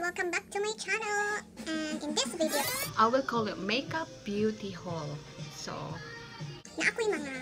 welcome back to my channel. And in this video, I will call it makeup beauty haul. So, na ako yung mga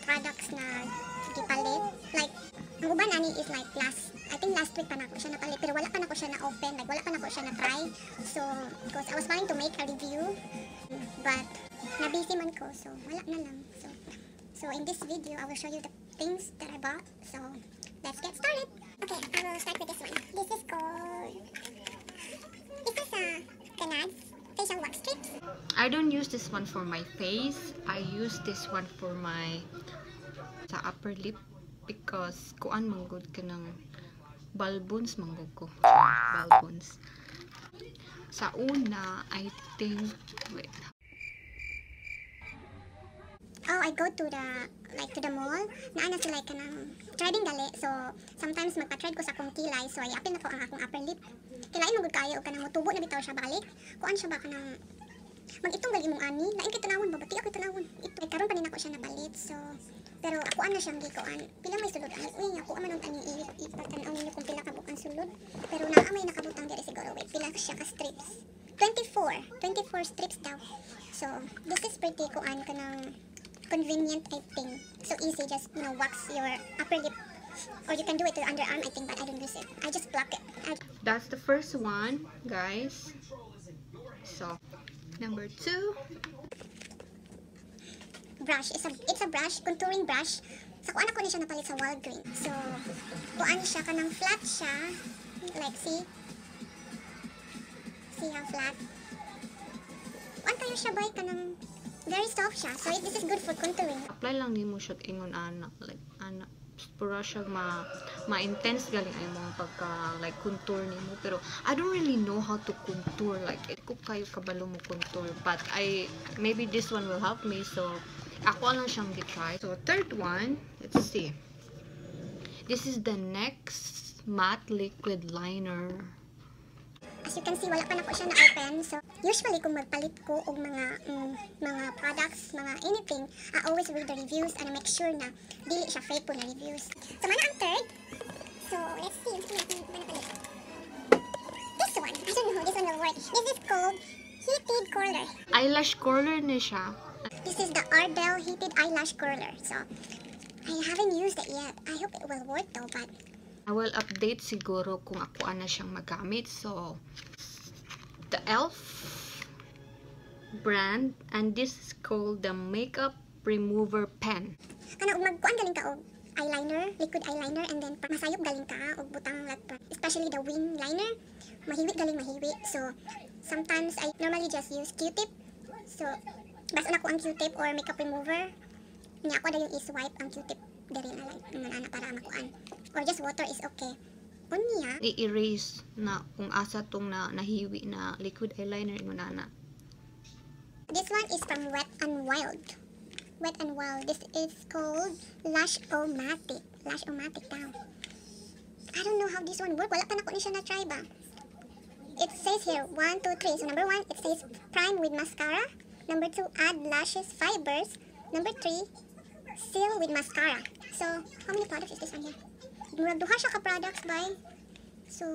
products na gipalit. Like, ang uban ani is like I think last week pa na ako siya napalit. Pero wala pa na ako siya na-open. Like, wala pa na ako siya na-try. So, because I was planning to make a review. But, na-busy man ko. So, wala na lang. So in this video, I will show you the things that I bought. So, let's get started. Okay, I will start with this one. This is called... Is this Ganad's facial wax strips? I don't use this one for my face. I use this one for my sa upper lip because kuan manggod ka ng balbons manggod ko. Balbons. Sa una, I think, wait. Oh, I go to the mall. Naana sila kanang threading gali. So, sometimes magpa-thread ko sa akong kilay. So, ayapin ako ang akong upper lip. Kilain mo gud kayo o kanang mutubo na bitaw siya balik. Kuan siya ba kanang mag-itong gali mong ani. Lain kay tanawon ba? Bati ako tanawon. Ito ay karon pa nin ako siya napalit. So, pero ako na siyang gikuan. Pila may sulod ani. Uy, ako man ang taning ipatan-aw ninyo kung pila ka bukang sulod. Pero naa may nakabutang diri siguro. Wait, pila siya ka strips. 24 strips daw. So, this is pretty kuan kanang convenient, I think. So easy, just wax your upper lip, or you can do it to your underarm, I think, but I don't use it. I just pluck it. That's the first one, guys. So, number 2. Brush. It's a brush, contouring brush. Sa kuan ako ni siya napalit sa Walgreens. So, kuan siya kanang flat siya. Like, see how flat. Kuan kayo siya bay kanang very soft siya. So, this is good for contouring. Apply lang nimo siya ingon ana, like ana pura siya ma-intense galing ay mga pagka like contour nimo, pero I don't really know how to contour, like ko kayo kabalo mo contour, but maybe this one will help me, so ako lang siyang gi-try. So third one, let's see. This is the NYX matte liquid liner. As you can see, wala pa na po siya na-open. So, usually, kung magpalit ko og mga products, mga anything, I always read the reviews and make sure na dili siya fake po na reviews. So, mana ang third. So, let's see. This one. I don't know how this one will work. This is called Heated Curler. Eyelash curler na siya. This is the Ardell Heated Eyelash Curler. So, I haven't used it yet. I hope it will work though, but I will update siguro kung ako na siyang magamit. So, the e.l.f. brand, and this is called the Makeup Remover Pen. Kana magkuan galing ka og eyeliner, liquid eyeliner, and then masayop galing ka og butang especially the wing liner, mahiwi galing mahiwi. So, sometimes I normally just use Q-tip. So, basta na ko ang Q-tip or makeup remover, niya ako da yung i-swipe ang Q-tip diri na like para makuan. Or just water is okay. Unya, I-erase na kung asa tong nahiwi na liquid eyeliner ingonana. This one is from Wet n Wild. Wet n Wild. This is called Lash-O-Matic. Lash-O-Matic daw. I don't know how this one work. Wala pa na ko ni siya na-try ba. It says here 1, 2, 3. So number 1, it says prime with mascara. Number 2, add lashes fibers. Number 3, seal with mascara. So, how many products is this one here? Murag duha siya ka products by. So,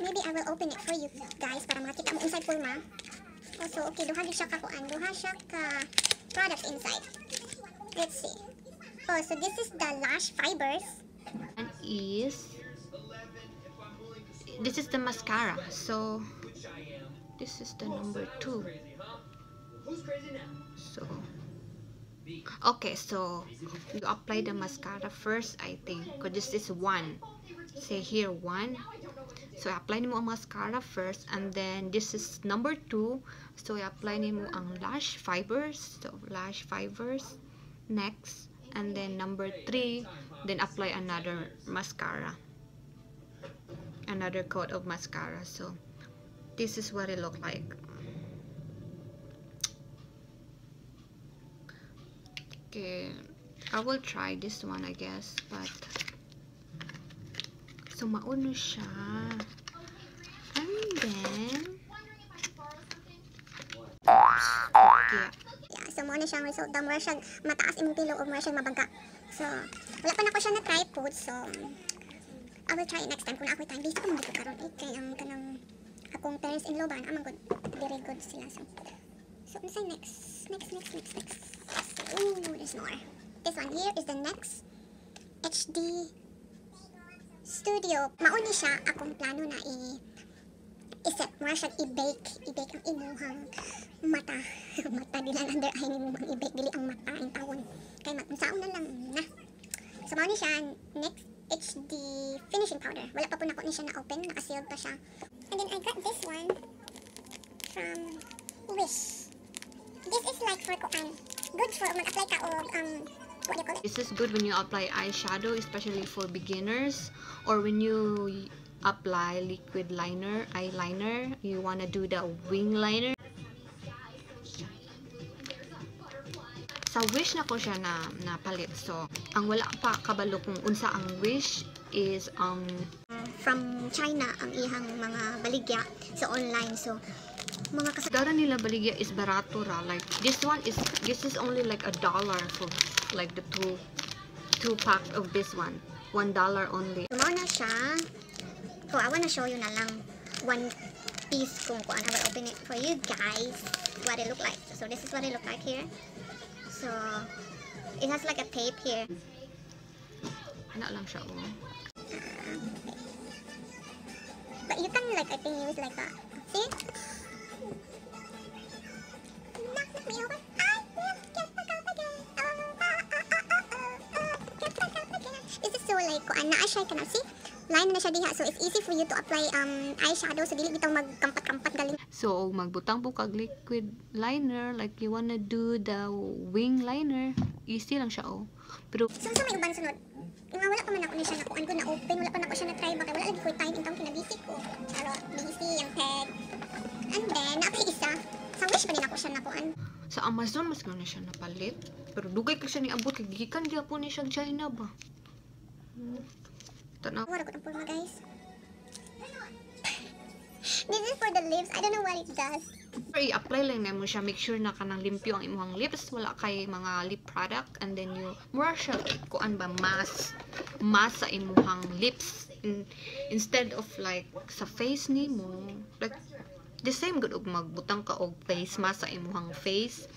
maybe I will open it for you guys para makita mo inside forma. Also, okay, duha siya ka kuan. Duha siya ka products inside. Let's see. Oh, so this is the lash fibers. And this is the mascara. So, this is the number 2. So, okay, so you apply the mascara first, I think, because this is 1. Say here 1. So apply nimo ang mascara first, and then this is number 2. So apply nimo ang lash fibers. So lash fibers next, and then number 3, then apply another mascara, another coat of mascara. So this is what it look like. Okay, I will try this one, I guess, but so mauno siya, and then okay. Yeah, so muna siyang result daw, mura siyang mataas imong pilo o mura siyang mabangka. So wala pa na ko siya na try po, so I will try it next time kung ako time. Busy ko mong dito karon kay ang kanang akong parents-in-law ba na amang good, very good sila. So say next. Ooh, there's more. This one here is the next HD Studio. Mauni siya akong plano na i-set mo siya i-bake ang imuhang mata. Mata dila under eye ni mo i-bake dili ang mata ang tawon. Kay unsaon na lang na. So mauni siya next HD finishing powder. Wala pa po nako ni siya na open, naka-sealed pa siya. And then I got this one from Wish. This is like for kuan. Good for mag-apply ka og what do you call it? This is good when you apply eyeshadow, especially for beginners, or when you apply liquid liner, eyeliner, you wanna do the wing liner. Sa Wish na ko siya na palit. So, ang wala pa kabalo kung unsa ang Wish is From China ang ihang mga baligya sa online. So, mga kasagaran nila baligya is barato ra. Like this is only like $1 for like the two pack of this one. $1 only. Mao na siya. So, I wanna show you na lang one piece kung kuan. I will open it for you guys what it look like. So, this is what it look like here. So, it has like a tape here. Ano lang siya, oh. But you can like, I think use like a, see? Knock me over. This is so like, kuan na siya ka na, see? Line na siya diha. So, it's easy for you to apply eyeshadow. So, dili bitaw magkampat-kampat galing. So, magbutang po kag liquid liner, like you wanna do the wing liner, easy lang siya, oh. Pero, so may ubang sunod. Nga wala pa man ako na siya nakuan ko na open. Wala pa na ako siya na-try. Baka wala lagi for time. Intong kinabisi ko. Pero, busy ang head. And then, naapay isa. Sa Wish pa din ako siya nakuan. sa Amazon, mas gano'n siya napalit. Pero dugay ka siya ni abot, kay gikan kaya po ni siya China ba. Tanaw. Wala ko ng pulma, guys. This is for the lips. I don't know what it does. Pero i-apply lang na mo siya. Make sure na kanang limpyo ang imong lips. Wala kay mga lip product. And then you, mura siya, kuan ba, mask sa imong lips. Instead of like, sa face ni mo, like, the same good og magbutang ka og face mask sa imong face.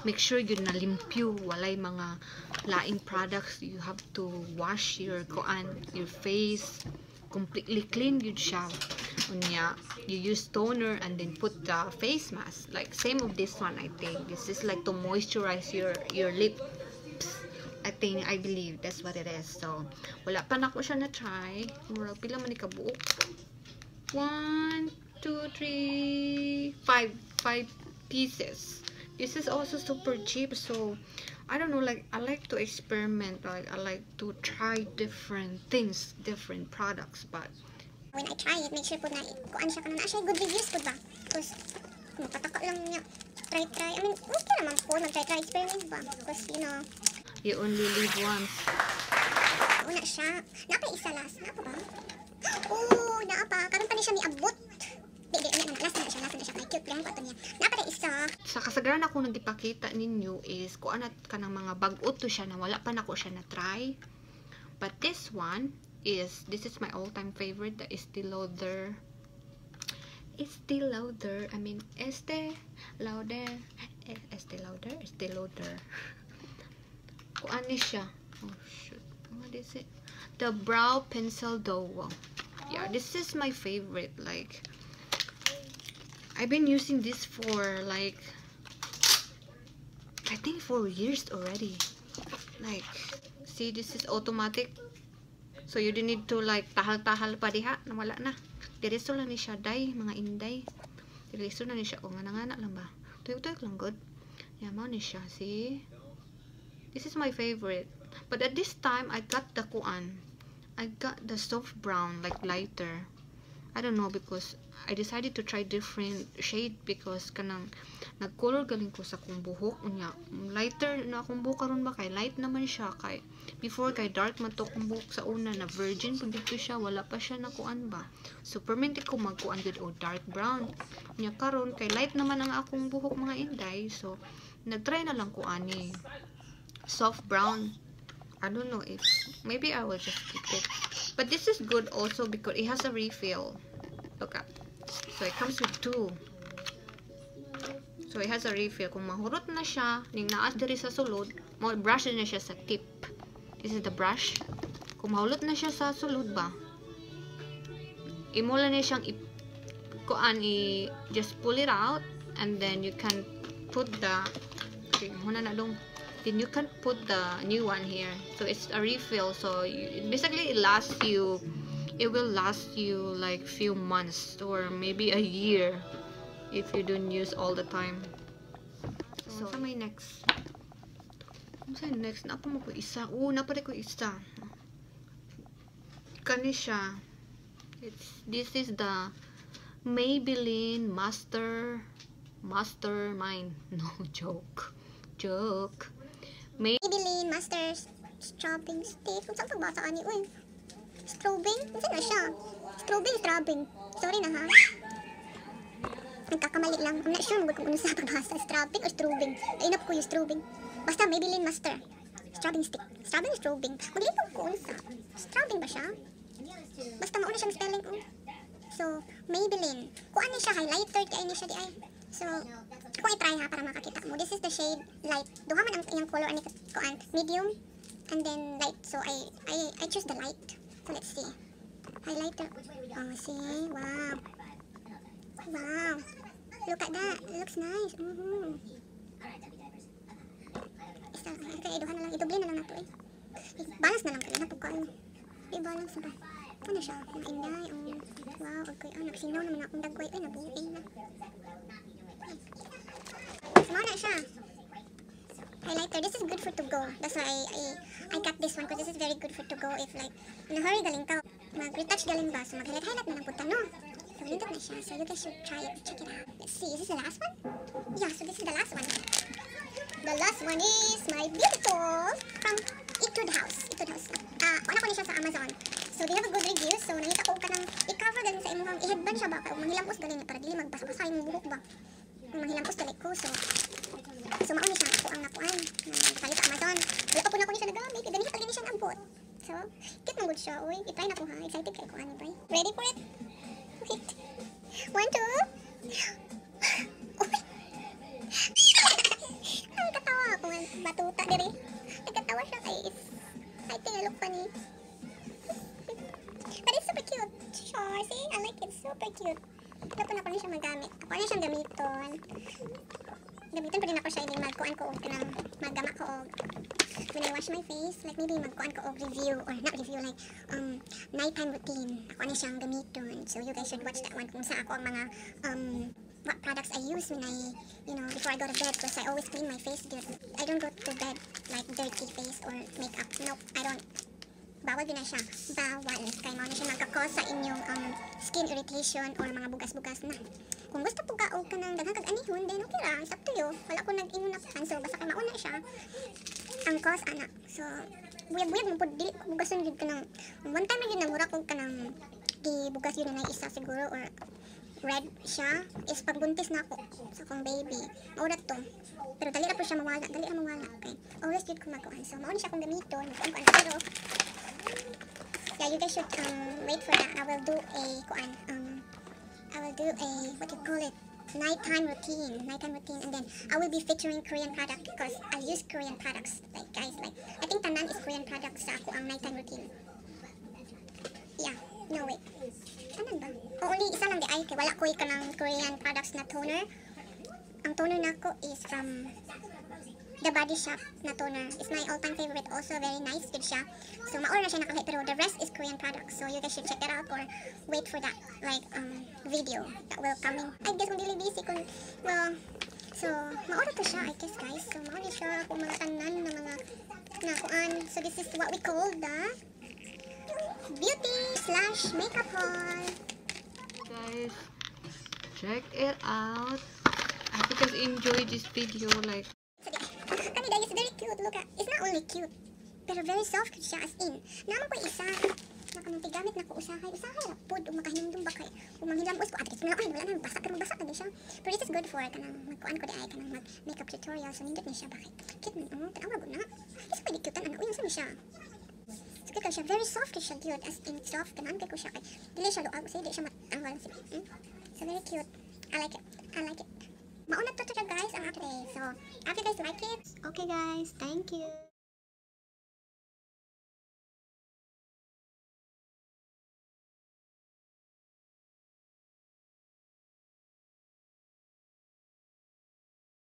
Make sure yun na limpyo. Walay mga laing products. You have to wash your kuan, your face. Completely clean yun siya. Unya, you use toner and then put the face mask. Like same of this one, I think. This is like to moisturize your lips. I believe that's what it is. So, wala pa na ko siya na try. Murag pila man ni kabuok. 1, 2, 3, 5 pieces. This is also super cheap. So, I don't know, like I like to experiment. Like I like to try different things, different products, but When I try it, make sure po na kuan siya kanang siya good reviews po ba? Because pataka lang niya. Try. I mean, okay naman po mag-try experiment ba? Because you know, you only live once. una siya. Napa isa last na po ba? Oh, naapa. Karon pa ni siya miabot. Di last na siya kay cute lang pa to niya. Napa isa. Sa kasagaran ako nagipakita ninyo is kuan at kanang mga bag-ot to siya na wala pa nako siya na try. But this one is, this is my all-time favorite, the Estee Lauder. Estee Lauder. Kuan ni siya. Oh shoot. What is it? The Brow Pencil Duo. Yeah, this is my favorite. Like, I've been using this for like, I think 4 years already. Like, see, this is automatic. So, you don't need to like tahal-tahal pa diha. Nawala na. Direso lang ni siya, day, mga inday. Direso na ni siya. O, nga-nga lang ba? Tuyok-tuyok lang, good. Yan, mao ni siya. See? This is my favorite. But at this time, I got the kuan. I got the soft brown, like lighter. I don't know, because I decided to try different shade because kanang nag-color galing ko sa akong buhok unya. Lighter na akong buhok karon ba kay light naman siya kay before kay dark man to akong buhok sa una na virgin pag dito siya wala pa siya na kuan ba. So permanent ko magkuan gud o dark brown. Unya karon kay light naman ang akong buhok mga inday. So nagtry na lang ko ani soft brown. I don't know if maybe I will just keep it. But this is good also because it has a refill. Look at. So it comes with two. So it has a refill. Kung mahurot na siya, ning naas diri sa sulod, mo brush na siya sa tip. This is the brush. Kung mahulot na siya sa sulod ba, imo lang na siyang just pull it out, and then you can put the then you can put the new one here. So it's a refill, so basically it will last you like few months or maybe a year if you don't use all the time. So sa may next napa mo ko isa. Napare ko isa. Kani siya. This is the Maybelline Mastermind. No, joke. Maybelline Master Strobing Stick. Kung saan pagbasa ani? Uy. Strobing? Saan na siya? Strobing. Sorry na ha. Nagkakamali lang. I'm not sure kung ano sa pagbasa. Strobing or strobing. Nainap ko yung strobing. Basta Maybelline Master Strobing Stick. Strobing or strobing? Maglipag ko ano sa. Strobing ba siya? Basta mauna siyang spelling ko. So, Maybelline. Kung ano siya, highlighter kaya niya siya di ay. So, kung i-try ha para makakita mo. This is the shade light. Duha man ang iyang color ani ko medium and then light. So, I choose the light. So, let's see. Highlighter. Oh, see? Wow. Look at that. It looks nice. Isa, okay, duha na lang. Idoble na lang nato eh. Balance na lang kayo. Napagkaan. I-balance ba? Ano siya? Mainday. Wow. Okay. Nagsinaw naman akong dagway. Ay, nabuing na. Small na siya. Highlighter. This is good for to go. That's why I got this one because this is very good for to go if like in a hurry galing ka. Mag-retouch galing ba? So mag-highlight na lang punta no. So nindot na siya. So you guys should try it. Check it out. Let's see. Is this the last one? Yeah. So this is the last one. The last one is my beautiful from Etude House. Wala ko niya siya sa Amazon. So they have a good review. So nangita ko ka ng i-cover galing sa imuhang i-headband siya ba? Kaya manghilamos galing para dili magbasa-basa yung buhok ba? Manghilamos galing ko. So mauni siya ako ang nakuan. Nakalit sa Amazon. Wala pa po na ko niya siya nagamit. Ganito pa siya nabot. So, cute na good siya. Uy, i-try na ko ha. Excited kayo ko ano ba? Ready for it? Wait. 1, 2. Uy. Ang katawa ako nga. Batuta diri. Nagkatawa siya kay I think I look funny. But it's super cute. Sure, see? I like it. Super cute. Wala po na ko na siya magamit. Ako na siyang gamiton. Gamiton pa rin ako siya. Hindi magkuhan ko og kanang magama ko og when I wash my face, like maybe magkuhan ko og review or not review, like nighttime routine. Ako na siyang gamiton. So you guys should watch that one kung sa ako ang mga what products I use when I, before I go to bed, because I always clean my face good. I don't go to bed like dirty face or makeup. Nope, I don't. Bawal din na siya. Bawal. Kaya mo na siya magkakos sa inyong skin irritation or mga bugas-bugas na. Kung gusto po ka o ka ng daghang kag-anihon, then okay lang. It's up to you. Wala ko nag-ingon na so basta kay mauna siya. Ang cause, anak. So, buyag-buyag mo po, dili ko bugason yun ka ng, one time yun namura ko ka ng, di bugas yun na isa siguro, or red siya, is pagbuntis na ako sa akong baby. Maurat to. Pero dali na po siya mawala. Okay. Always yun kumakuan. So, mauna siya kung gamiton. Pero, yeah, you guys should wait for that. I will do a what you call it, nighttime routine, and then I will be featuring Korean product because I use Korean products. Like guys, like I think tanan is Korean products sa ako ang nighttime routine. Yeah, no wait. Tanan ba? Only isa lang di ay kay wala ko ng Korean products na toner. Ang toner nako is from The Body Shop na toner. It's my all-time favorite. Also very nice, good siya. So maura na siya nakahit, pero the rest is Korean products. So you guys should check that out or wait for that video that will come in. I guess kung dili busy kung so maura to siya, I guess guys. So maura siya kung mga tanan na mga nakuan. So this is what we call the beauty/makeup haul. Guys, check it out. I hope you guys enjoyed this video. Like, Kanida is very cute. Look at, it's not only cute, pero very soft siya as in. Naman ko isa, nakamang na ko usahay rapod, makahinumdum ba kay, umanghilamos ko, atis mo na, ay, wala na, basa, pero basa ka din siya. Pero this is good for, kanang magkuhan ko di ay, kanang mag-makeup tutorial, so nindot na siya, bakit? Cute man, tanawa ko na. It's pwede cute, ano, uy, saan siya? So Kaya siya, very soft kaya siya, cute. As in, soft, kanan kaya ko siya. Kaya, dili siya luag, kasi di siya matanggal. So, very cute. I like it. I like it. Mauna to guys, ang akin eh. So, if you guys like it, okay guys, thank you.